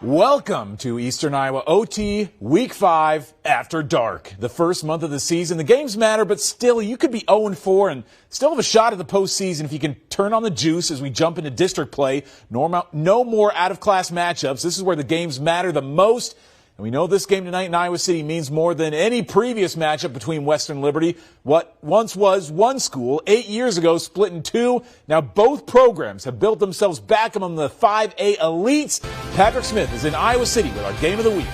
Welcome to Eastern Iowa OT Week 5 After Dark. The first month of the season. The games matter, but still, you could be 0-4 and still have a shot at the postseason if you can turn on the juice as we jump into district play. No more out-of-class matchups. This is where the games matter the most. And we know this game tonight in Iowa City means more than any previous matchup between Western Liberty. What once was one school 8 years ago split in two. Now both programs have built themselves back among the 5A elites. Patrick Smith is in Iowa City with our Game of the Week.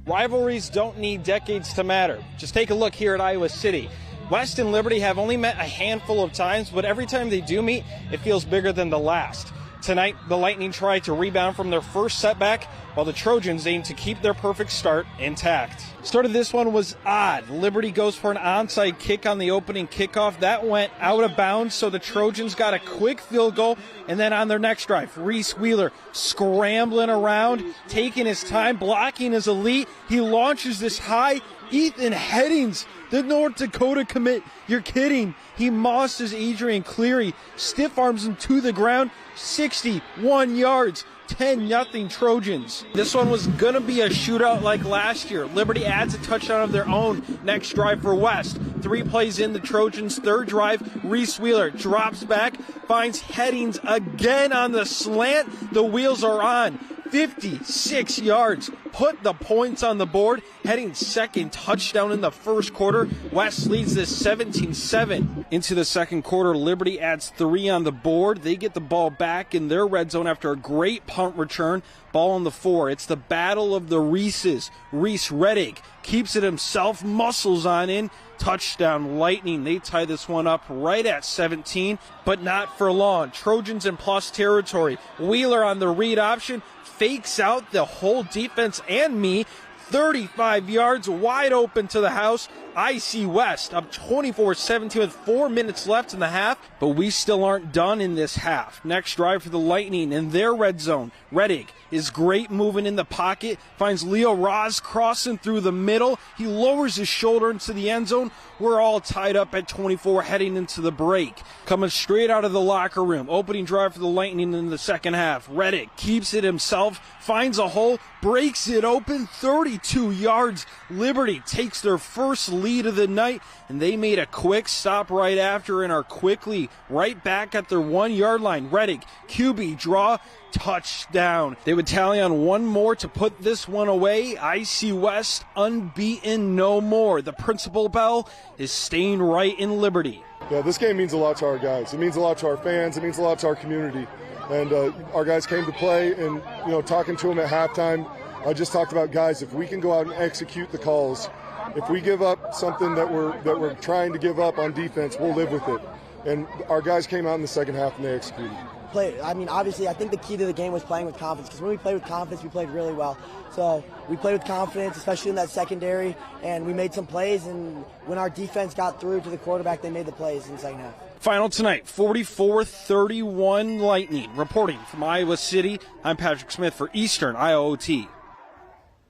Rivalries don't need decades to matter. Just take a look here at Iowa City. West and Liberty have only met a handful of times, but every time they do meet, it feels bigger than the last. Tonight, the Lightning try to rebound from their first setback, while the Trojans aim to keep their perfect start intact. Start of this one was odd. Liberty goes for an onside kick on the opening kickoff. That went out of bounds, so the Trojans got a quick field goal. And then on their next drive, Reese Wheeler scrambling around, taking his time, blocking his elite. He launches this high. Ethan Headings, the North Dakota commit. You're kidding. He mosses Adrian Cleary, stiff arms him to the ground, 61 yards. 10-0 Trojans. This one was going to be a shootout like last year. Liberty adds a touchdown of their own next drive for West. 3 plays in the Trojans' third drive. Reese Wheeler drops back, finds Headings again on the slant. The wheels are on. 56 yards. Put the points on the board. Headings' second touchdown in the first quarter. West leads this 17-7. Into the second quarter, Liberty adds 3 on the board. They get the ball back in their red zone after a great punt return. Ball on the 4. It's the battle of the Reeses. Reese Reddick keeps it himself, muscles on in. Touchdown Lightning. They tie this one up right at 17, but not for long. Trojans in plus territory. Wheeler on the read option. Fakes out the whole defense and me. 35 yards wide open to the house. IC West up 24-17 with 4 minutes left in the half, but we still aren't done in this half. Next drive for the Lightning in their red zone. Reddick is great moving in the pocket, finds Leo Ross crossing through the middle. He lowers his shoulder into the end zone. We're all tied up at 24 heading into the break. Coming straight out of the locker room. Opening drive for the Lightning in the second half. Reddick keeps it himself, finds a hole, breaks it open, 32 yards. Liberty takes their first lead of the night, and they made a quick stop right after and are quickly right back at their 1 yard line. Reddick, QB draw, touchdown. They would tally on one more to put this one away. IC West unbeaten no more. The principal bell is staying right in Liberty. Yeah, this game means a lot to our guys. It means a lot to our fans. It means a lot to our community. And our guys came to play, and talking to them at halftime, I just talked about, guys, if we can go out and execute the calls, if we give up something that we're trying to give up on defense, we'll live with it. And our guys came out in the second half and they executed. Obviously, I think the key to the game was playing with confidence, because when we played with confidence, we played really well. So we played with confidence, especially in that secondary, and we made some plays, and when our defense got through to the quarterback, they made the plays in the second half. Final tonight, 44-31 Lightning. Reporting from Iowa City, I'm Patrick Smith for Eastern Iowa OT.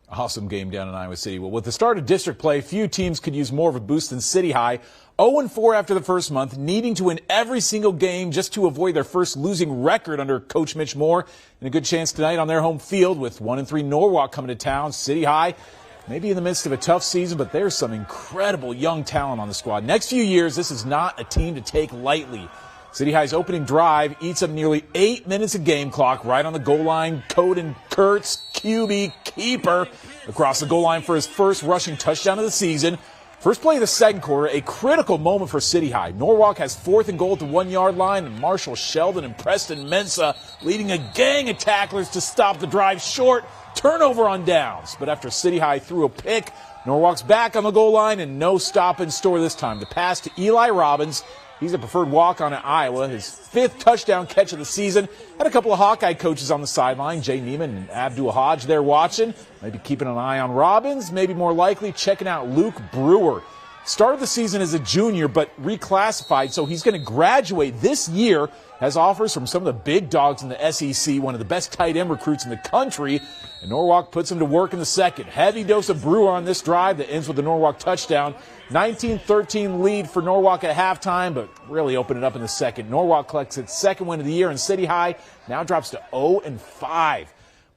Awesome game down in Iowa City. Well, with the start of district play, few teams could use more of a boost than City High. 0-4 after the first month, needing to win every single game just to avoid their first losing record under Coach Mitch Moore. And a good chance tonight on their home field with 1-3 Norwalk coming to town. City High, maybe in the midst of a tough season, but there's some incredible young talent on the squad. Next few years, this is not a team to take lightly. City High's opening drive eats up nearly 8 minutes of game clock right on the goal line. Coden Kurtz, QB, keeper, across the goal line for his first rushing touchdown of the season. First play of the second quarter, a critical moment for City High. Norwalk has 4th and goal at the 1 yard line, and Marshall Sheldon and Preston Mensa leading a gang of tacklers to stop the drive short. Turnover on downs, but after City High threw a pick, Norwalk's back on the goal line and no stop in store this time. The pass to Eli Robbins. He's a preferred walk-on at Iowa, his 5th touchdown catch of the season. Had a couple of Hawkeye coaches on the sideline, Jay Neiman and Abdul Hodge there watching. Maybe keeping an eye on Robbins, maybe more likely checking out Luke Brewer. Started the season as a junior, but reclassified, so he's going to graduate this year. Has offers from some of the big dogs in the SEC, one of the best tight end recruits in the country. And Norwalk puts him to work in the second. Heavy dose of Brewer on this drive that ends with the Norwalk touchdown. 19-13 lead for Norwalk at halftime, but really opened it up in the second. Norwalk collects its second win of the year, and City High now drops to 0-5.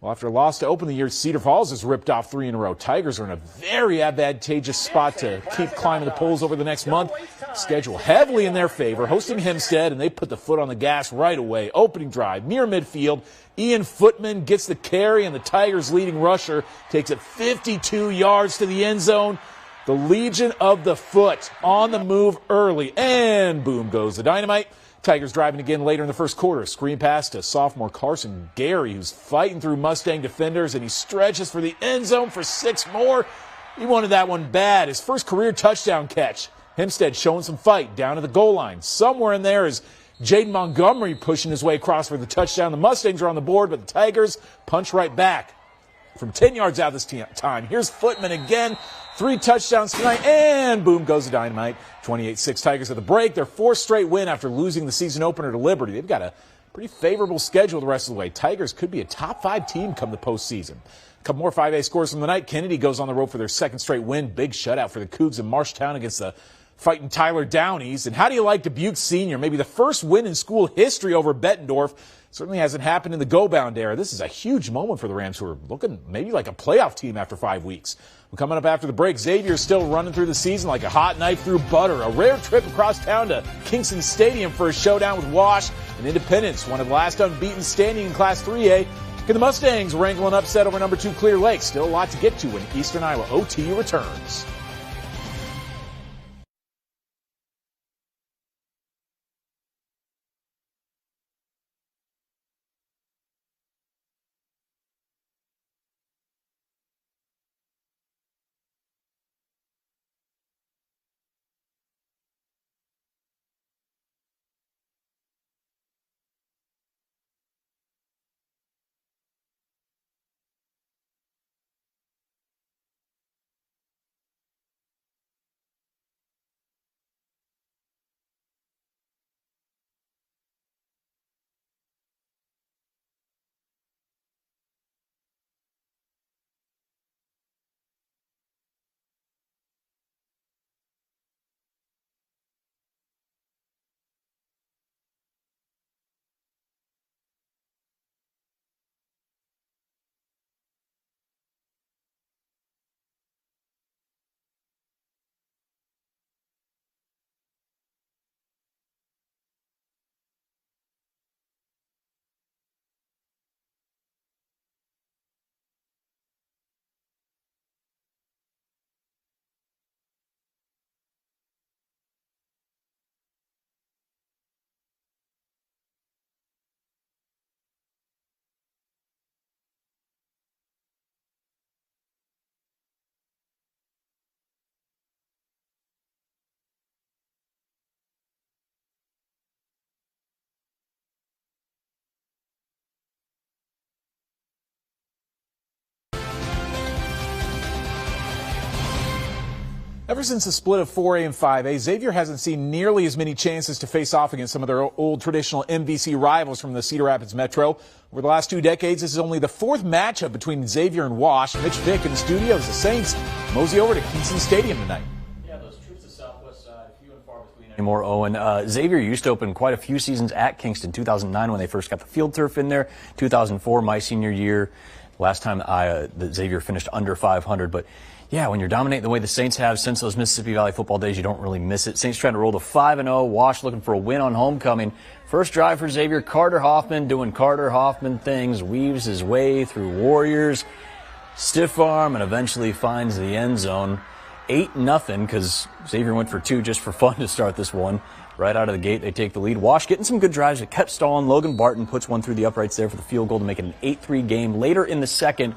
Well, after a loss to open the year, Cedar Falls has ripped off 3 in a row. Tigers are in a very advantageous spot to keep climbing the polls over the next month. Schedule heavily in their favor, hosting Hempstead, and they put the foot on the gas right away. Opening drive near midfield. Ian Footman gets the carry, and the Tigers' leading rusher takes it 52 yards to the end zone. The Legion of the Foot on the move early, and boom goes the dynamite. Tigers driving again later in the first quarter. Screen pass to sophomore Carson Gary, who's fighting through Mustang defenders, and he stretches for the end zone for 6 more. He wanted that one bad. His first career touchdown catch. Hempstead showing some fight down to the goal line. Somewhere in there is Jaden Montgomery pushing his way across for the touchdown. The Mustangs are on the board, but the Tigers punch right back from 10 yards out this time. Here's Footman again. 3 touchdowns tonight, and boom goes the dynamite. 28-6 Tigers at the break. Their 4th straight win after losing the season opener to Liberty. They've got a pretty favorable schedule the rest of the way. Tigers could be a top 5 team come the postseason. A couple more 5A scores from the night. Kennedy goes on the road for their 2nd straight win. Big shutout for the Cougs in Marshtown against the fighting Tyler Downies. And how do you like Dubuque Senior? Maybe the first win in school history over Bettendorf. Certainly hasn't happened in the go-bound era. This is a huge moment for the Rams, who are looking maybe like a playoff team after 5 weeks. We're coming up after the break. Xavier is still running through the season like a hot knife through butter. A rare trip across town to Kingston Stadium for a showdown with Wash and Independence, one of the last unbeaten standing in Class 3A. Can the Mustangs wrangle an upset over number 2 Clear Lake? Still a lot to get to when Eastern Iowa OT returns. Ever since the split of 4A and 5A, Xavier hasn't seen nearly as many chances to face off against some of their old traditional MVC rivals from the Cedar Rapids Metro. Over the last 2 decades, this is only the 4th matchup between Xavier and Wash. Mitch Vick in the studios. The Saints mosey over to Kingston Stadium tonight. Yeah, those troops to Southwest side, few and far between anymore, Owen. Xavier used to open quite a few seasons at Kingston. 2009 when they first got the field turf in there. 2004, my senior year. Last time that Xavier finished under 500, but yeah, when you're dominating the way the Saints have since those Mississippi Valley football days, you don't really miss it. Saints trying to roll to 5-0. Wash looking for a win on homecoming. First drive for Xavier. Carter Hoffman doing Carter Hoffman things. Weaves his way through Warriors. Stiff arm and eventually finds the end zone. 8-0 because Xavier went for 2 just for fun to start this one. Right out of the gate, they take the lead. Wash getting some good drives. It kept stalling. Logan Barton puts one through the uprights there for the field goal to make it an 8-3 game. Later in the second,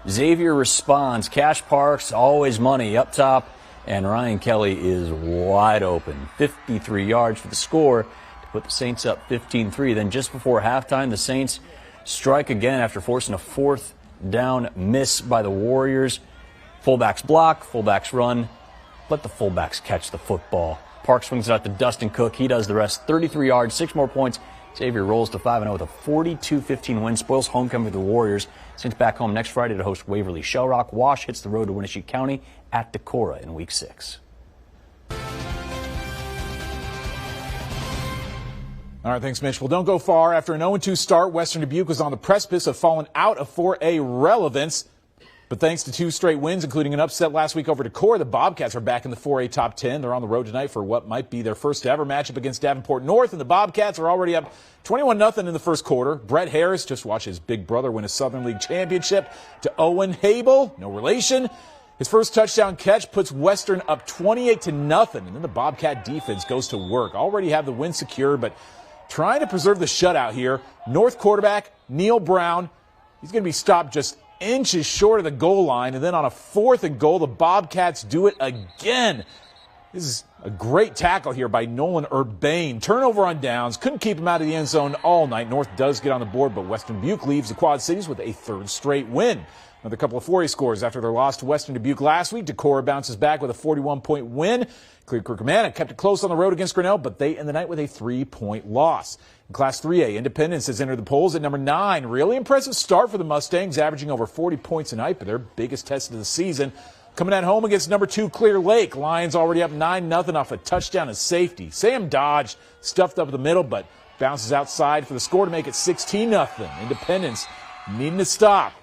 Xavier responds. Cash Parks, always money up top, and Ryan Kelly is wide open. 53 yards for the score to put the Saints up 15-3. Then just before halftime, the Saints strike again after forcing a 4th down miss by the Warriors. Fullbacks block, fullbacks run. Let the fullbacks catch the football. Park swings it out to Dustin Cook. He does the rest. 33 yards, 6 more points. Xavier rolls to 5-0 with a 42-15 win. Spoils homecoming for the Warriors. Saints back home next Friday to host Waverly Shell Rock. Wash hits the road to Wenatchee County at Decorah in Week 6. All right, thanks, Mitch. Well, don't go far. After an 0-2 start, Western Dubuque was on the precipice of falling out of 4A relevance. But thanks to 2 straight wins, including an upset last week over Decorah, the Bobcats are back in the 4A top 10. They're on the road tonight for what might be their first ever matchup against Davenport North, and the Bobcats are already up 21-0 in the first quarter. Brett Harris just watched his big brother win a Southern League championship to Owen Habel, no relation. His first touchdown catch puts Western up 28-0, and then the Bobcat defense goes to work. Already have the win secured, but trying to preserve the shutout here. North quarterback Neil Brown, he's going to be stopped just inches short of the goal line, and then on a 4th and goal, the Bobcats do it again. This is a great tackle here by Nolan Urbane. Turnover on downs. Couldn't keep him out of the end zone all night. North does get on the board, but Western Dubuque leaves the Quad Cities with a 3rd straight win. Another couple of 4A scores after their loss to Western Dubuque last week. Decorah bounces back with a 41-point win. Clear Creek Romana kept it close on the road against Grinnell, but they end the night with a 3-point loss. In Class 3A, Independence has entered the polls at number 9. Really impressive start for the Mustangs, averaging over 40 points a night, but their biggest test of the season. Coming at home against number 2 Clear Lake. Lions already up 9-0 off a touchdown and safety. Sam Dodge stuffed up the middle, but bounces outside for the score to make it 16-0. Independence needing to stop.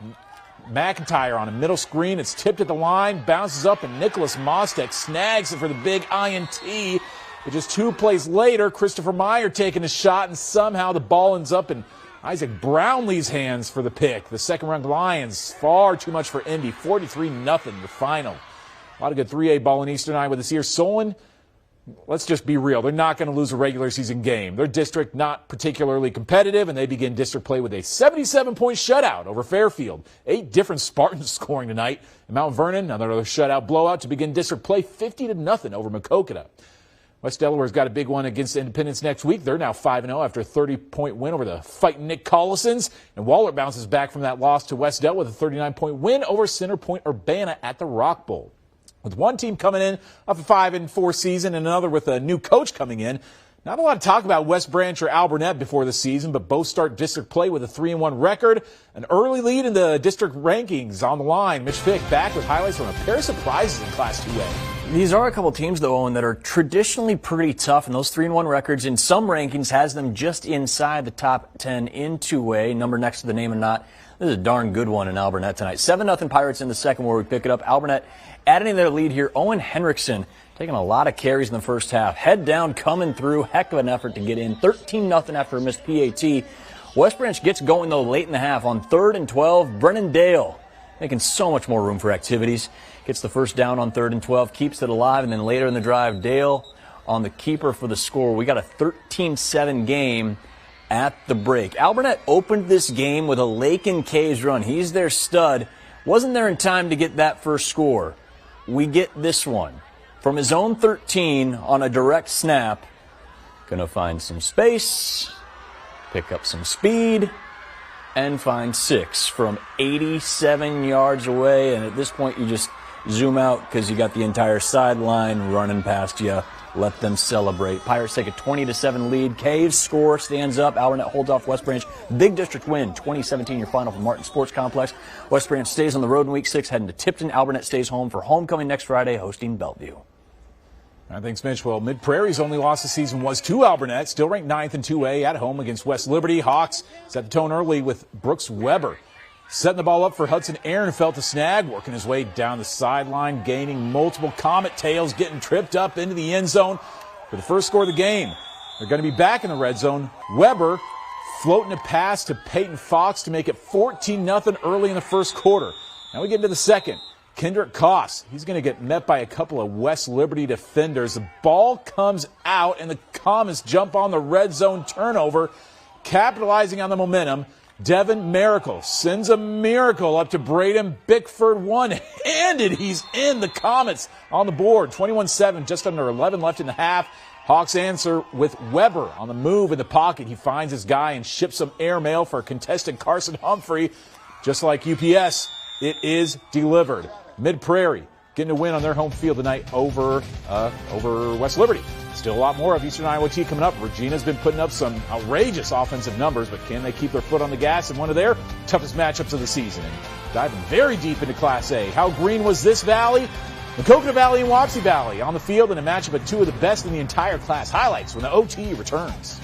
McIntyre on a middle screen. It's tipped at the line, bounces up, and Nicholas Mostek snags it for the big INT. But just 2 plays later, Christopher Meyer taking a shot, and somehow the ball ends up in Isaac Brownlee's hands for the pick. The second-ranked Lions, far too much for Indy, 43-0 the final. A lot of good 3A ball in Eastern Iowa this year. Solon, let's just be real. They're not going to lose a regular season game. Their district not particularly competitive, and they begin district play with a 77-point shutout over Fairfield. 8 different Spartans scoring tonight. In Mount Vernon, another shutout blowout to begin district play, 50-0 over Maquoketa. West Delaware's got a big one against Independence next week. They're now 5-0 after a 30-point win over the fighting Nick Collisons. And Waller bounces back from that loss to West Del with a 39-point win over Center Point Urbana at the Rock Bowl. With one team coming in off a 5-4 season and another with a new coach coming in, not a lot of talk about West Branch or Alburnett before the season, but both start district play with a 3-1 record. An early lead in the district rankings on the line. Mitch Fick back with highlights from a pair of surprises in Class 2A. These are a couple teams, though, Owen, that are traditionally pretty tough, and those 3-1 records in some rankings has them just inside the top 10 in 2A. Number next to the name and not. This is a darn good one in Alburnett tonight. 7-0 Pirates in the second where we pick it up. Alburnett adding their lead here. Owen Henriksen taking a lot of carries in the first half. Head down, coming through. Heck of an effort to get in. 13-0 after a missed PAT. West Branch gets going, though, late in the half on 3rd and 12. Brennan Dale making so much more room for activities. Gets the first down on 3rd and 12, keeps it alive, and then later in the drive, Dale on the keeper for the score. We got a 13-7 game at the break. Alburnett opened this game with a Lake and K's run. He's their stud. Wasn't there in time to get that first score. We get this one. From his own 13 on a direct snap. Gonna find some space, pick up some speed, and find 6 from 87 yards away. And at this point, you just zoom out because you got the entire sideline running past you. Let them celebrate. Pirates take a 20-7 lead. Caves score, stands up. Alburnett holds off West Branch. Big district win, 2017 your final for Martin Sports Complex. West Branch stays on the road in week 6, heading to Tipton. Alburnett stays home for homecoming next Friday, hosting Bellevue. Thanks, Mitch. Well, Mid-Prairie's only loss this season was to Alburnett, still ranked 9th in 2A at home against West Liberty. Hawks set the tone early with Brooks Weber setting the ball up for Hudson Ehrenfeld to snag, working his way down the sideline, gaining multiple comet tails, getting tripped up into the end zone for the first score of the game. They're going to be back in the red zone. Weber floating a pass to Peyton Fox to make it 14-0 early in the first quarter. Now we get into the second. Kendrick Koss, he's going to get met by a couple of West Liberty defenders. The ball comes out, and the Comets jump on the red zone turnover, capitalizing on the momentum. Devin Miracle sends a miracle up to Braden Bickford, one-handed. He's in. The Comets on the board, 21-7, just under 11 left in the half. Hawks answer with Weber on the move in the pocket. He finds his guy and ships some airmail for contestant Carson Humphrey. Just like UPS, it is delivered. Mid-Prairie getting a win on their home field tonight over West Liberty. Still a lot more of Eastern Iowa T coming up. Regina's been putting up some outrageous offensive numbers, but can they keep their foot on the gas in one of their toughest matchups of the season? And diving very deep into Class A. How green was this valley? Maquoketa Valley and Wapsie Valley on the field in a matchup of 2 of the best in the entire class. Highlights when the OT returns.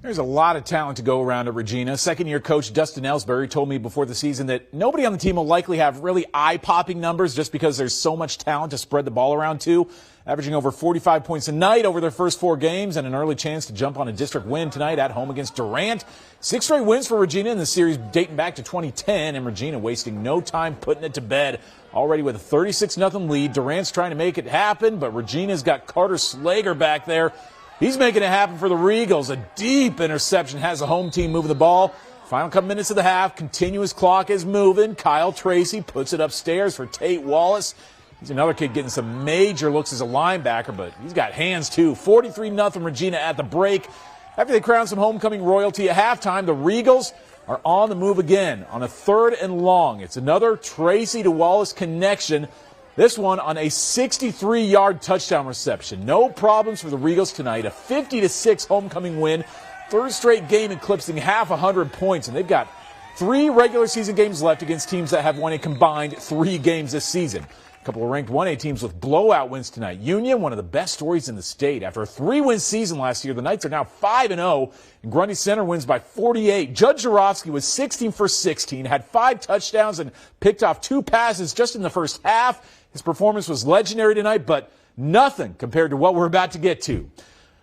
There's a lot of talent to go around at Regina. Second-year coach Dustin Ellsbury told me before the season that nobody on the team will likely have really eye-popping numbers just because there's so much talent to spread the ball around to. Averaging over 45 points a night over their first 4 games and an early chance to jump on a district win tonight at home against Durant. 6 straight wins for Regina in the series dating back to 2010, and Regina wasting no time putting it to bed. Already with a 36-0 lead, Durant's trying to make it happen, but Regina's got Carter Slager back there. He's making it happen for the Regals. A deep interception has the home team moving the ball. Final couple minutes of the half, continuous clock is moving. Kyle Tracy puts it upstairs for Tate Wallace. He's another kid getting some major looks as a linebacker, but he's got hands too. 43-0 Regina at the break. After they crown some homecoming royalty at halftime, the Regals are on the move again on a 3rd and long. It's another Tracy to Wallace connection. This one on a 63-yard touchdown reception. No problems for the Regals tonight. A 50-6 homecoming win. 3rd straight game eclipsing half 100 points. And they've got 3 regular season games left against teams that have won a combined 3 games this season. A couple of ranked 1A teams with blowout wins tonight. Union, one of the best stories in the state. After a 3-win season last year, the Knights are now 5-0. And Grundy Center wins by 48. Judge Jarofsky was 16 for 16, had 5 touchdowns and picked off 2 passes just in the first half. His performance was legendary tonight, but nothing compared to what we're about to get to.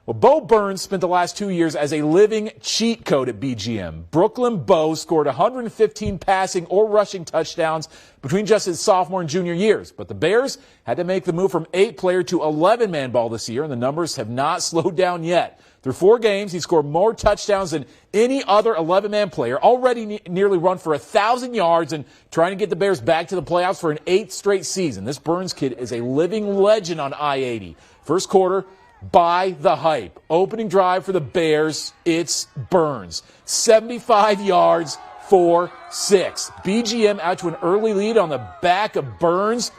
Well, Bo Burns spent the last 2 years as a living cheat code at BGM. Brooklyn Bo scored 115 passing or rushing touchdowns between just his sophomore and junior years. But the Bears had to make the move from 8-player to 11-man ball this year, and the numbers have not slowed down yet. Through 4 games, he scored more touchdowns than any other 11-man player, already nearly run for 1,000 yards and trying to get the Bears back to the playoffs for an 8th straight season. This Burns kid is a living legend on I-80. First quarter, buy the hype. Opening drive for the Bears, it's Burns. 75 yards for 6. BGM out to an early lead on the back of Burns.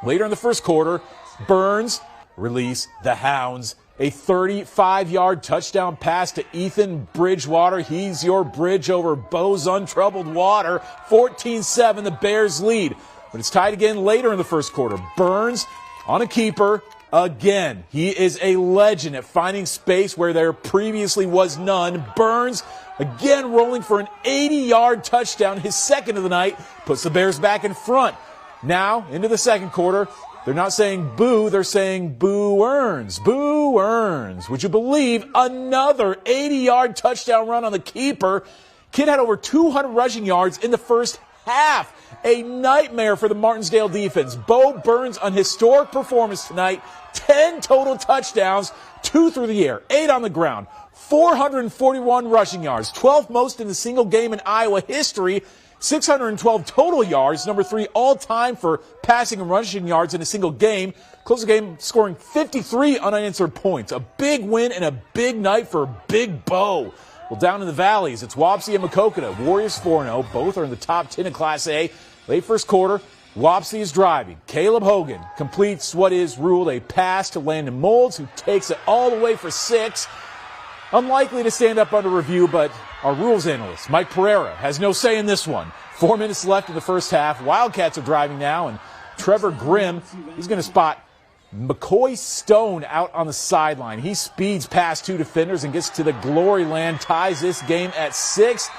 Later in the first quarter, Burns release the Hounds. A 35-yard touchdown pass to Ethan Bridgewater. He's your bridge over Bo's untroubled water. 14-7, the Bears lead. But it's tied again later in the first quarter. Burns on a keeper again. He is a legend at finding space where there previously was none. Burns again rolling for an 80-yard touchdown. His second of the night puts the Bears back in front. Now into the second quarter. They're not saying boo, they're saying boo earns. Boo earns. Would you believe another 80-yard touchdown run on the keeper? Kid had over 200 rushing yards in the first half. A nightmare for the Martindale defense. Bo Burns on historic performance tonight. 10 total touchdowns, 2 through the air, 8 on the ground, 441 rushing yards, 12th most in a single game in Iowa history. 612 total yards, number 3 all-time for passing and rushing yards in a single game. Close the game scoring 53 unanswered points. A big win and a big night for Big Bo. Well, down in the valleys, it's Wapsie and Maquoketa. Warriors 4-0. Both are in the top 10 of Class A. Late first quarter, Wapsie is driving. Caleb Hogan completes what is ruled a pass to Landon Molds, who takes it all the way for 6. Unlikely to stand up under review, but our rules analyst, Mike Pereira, has no say in this one. 4 minutes left in the first half. Wildcats are driving now, and Trevor Grimm, he's going to spot McCoy Stone out on the sideline. He speeds past 2 defenders and gets to the glory land, ties this game at 6.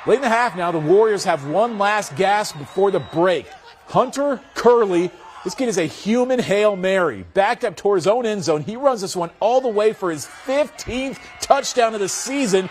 Late in the half now, the Warriors have one last gasp before the break. Hunter Curley, this kid is a human Hail Mary. Backed up toward his own end zone. He runs this one all the way for his 15th touchdown of the season.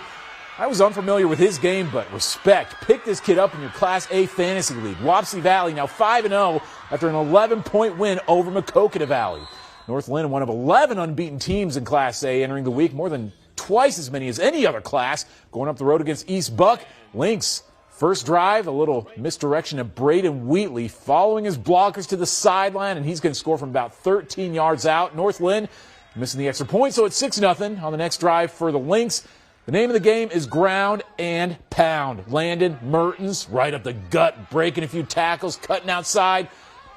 I was unfamiliar with his game, but respect. Pick this kid up in your Class A fantasy league. Wapsie Valley now 5-0 after an 11-point win over Maquoketa Valley. North Linn, one of 11 unbeaten teams in Class A entering the week, more than twice as many as any other class, going up the road against East Buck. Lynx, first drive, a little misdirection of Braden Wheatley following his blockers to the sideline, and he's going to score from about 13 yards out. North Linn missing the extra point, so it's 6-0 on the next drive for the Lynx. The name of the game is ground and pound. Landon Mertens right up the gut, breaking a few tackles, cutting outside,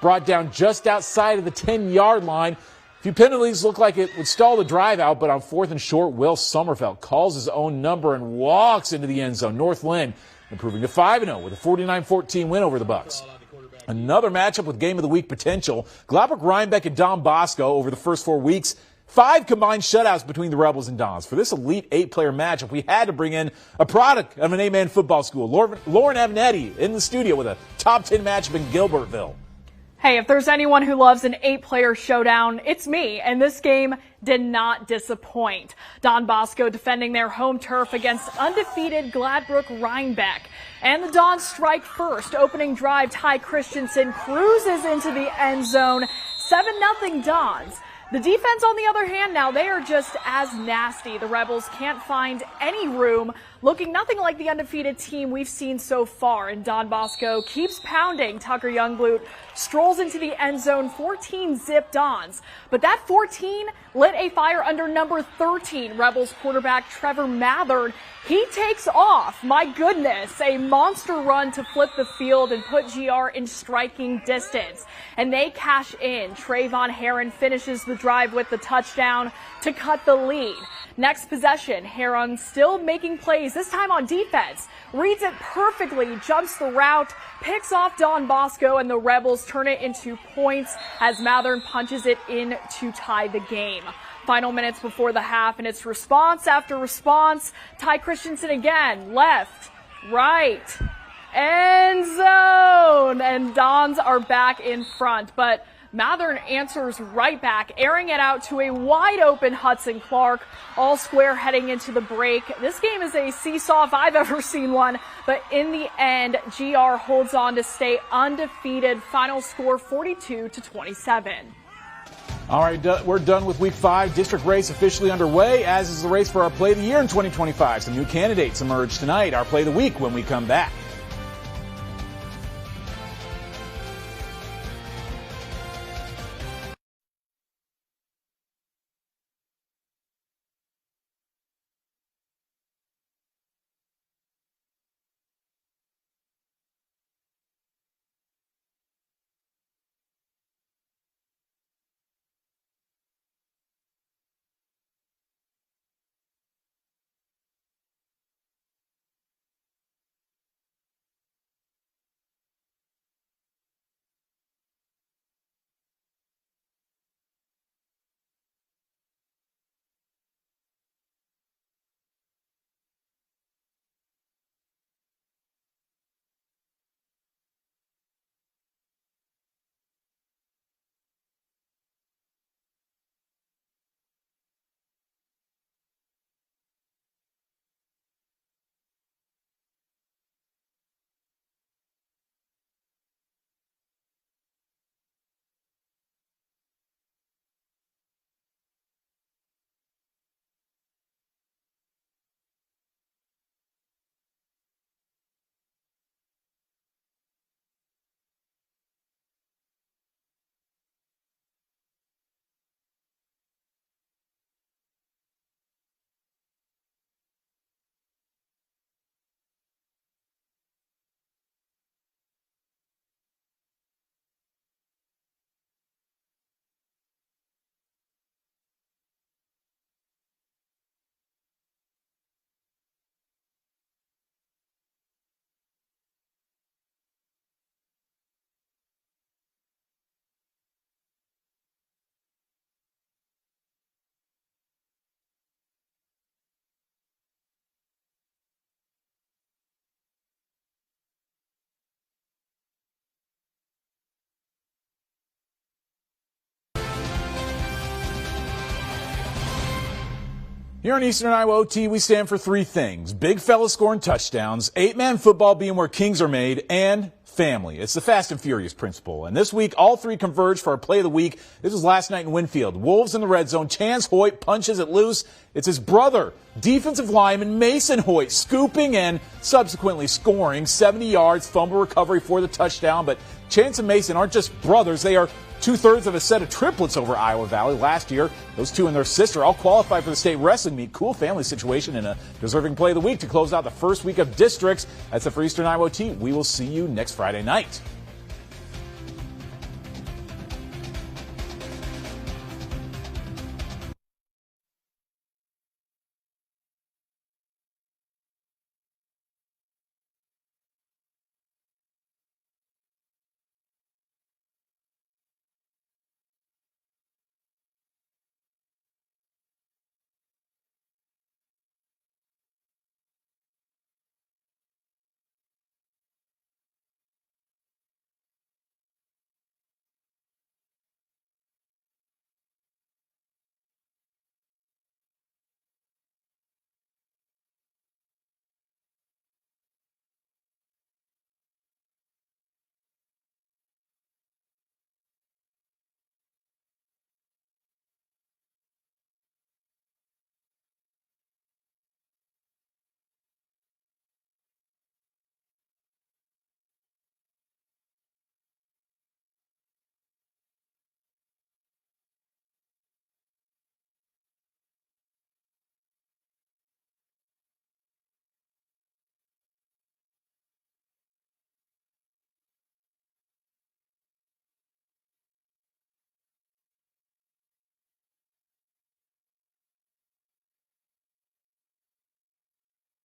brought down just outside of the 10-yard line. A few penalties look like it would stall the drive out, but on 4th and short, Will Sommerfeld calls his own number and walks into the end zone. North Linn improving to 5-0 with a 49-14 win over the Bucks. Another matchup with game of the week potential. Gladbrook-Reinbeck and Bosco over the first 4 weeks. 5 combined shutouts between the Rebels and Dons. For this Elite 8-player matchup, we had to bring in a product of an 8-man football school. Lauren Avenetti in the studio with a top 10 matchup in Gilbertville. Hey, if there's anyone who loves an 8-player showdown, it's me, and this game did not disappoint. Don Bosco defending their home turf against undefeated Gladbrook-Reinbeck. And the Dons strike first. Opening drive, Ty Christensen cruises into the end zone. 7-0 Dons. The defense, on the other hand, now they are just as nasty. The Rebels can't find any room, looking nothing like the undefeated team we've seen so far. And Don Bosco keeps pounding. Tucker Youngblood strolls into the end zone, 14-zip Dons. But that 14 lit a fire under number 13, Rebels quarterback Trevor Mathern. He takes off. My goodness, a monster run to flip the field and put GR in striking distance. And they cash in. Trayvon Heron finishes the drive with the touchdown to cut the lead. Next possession, Heron still making plays, this time on defense. Reads it perfectly, jumps the route, picks off Don Bosco, and the Rebels turn it into points as Mathern punches it in to tie the game. Final minutes before the half, and it's response after response. Ty Christensen again, left, right, end zone, and Dons are back in front, but Mathern answers right back, airing it out to a wide-open Hudson Clark, all square heading into the break. This game is a seesaw if I've ever seen one, but in the end, GR holds on to stay undefeated. Final score 42-27. All right, we're done with Week 5. District race officially underway, as is the race for our Play of the Year in 2025. Some new candidates emerge tonight. Our Play of the Week when we come back. Here on Eastern Iowa OT, we stand for 3 things. Big fellas scoring touchdowns, 8-man football being where kings are made, and family. It's the Fast and Furious principle. And this week, all 3 converged for our Play of the Week. This was last night in Winfield. Wolves in the red zone. Chance Hoyt punches it loose. It's his brother, defensive lineman Mason Hoyt, scooping and subsequently scoring 70 yards, fumble recovery for the touchdown. But Chance and Mason aren't just brothers. They are 2/3 of a set of triplets over Iowa Valley last year. Those 2 and their sister all qualified for the state wrestling meet. Cool family situation and a deserving Play of the Week to close out the first week of districts. That's it for Eastern Iowa OT. We will see you next Friday night.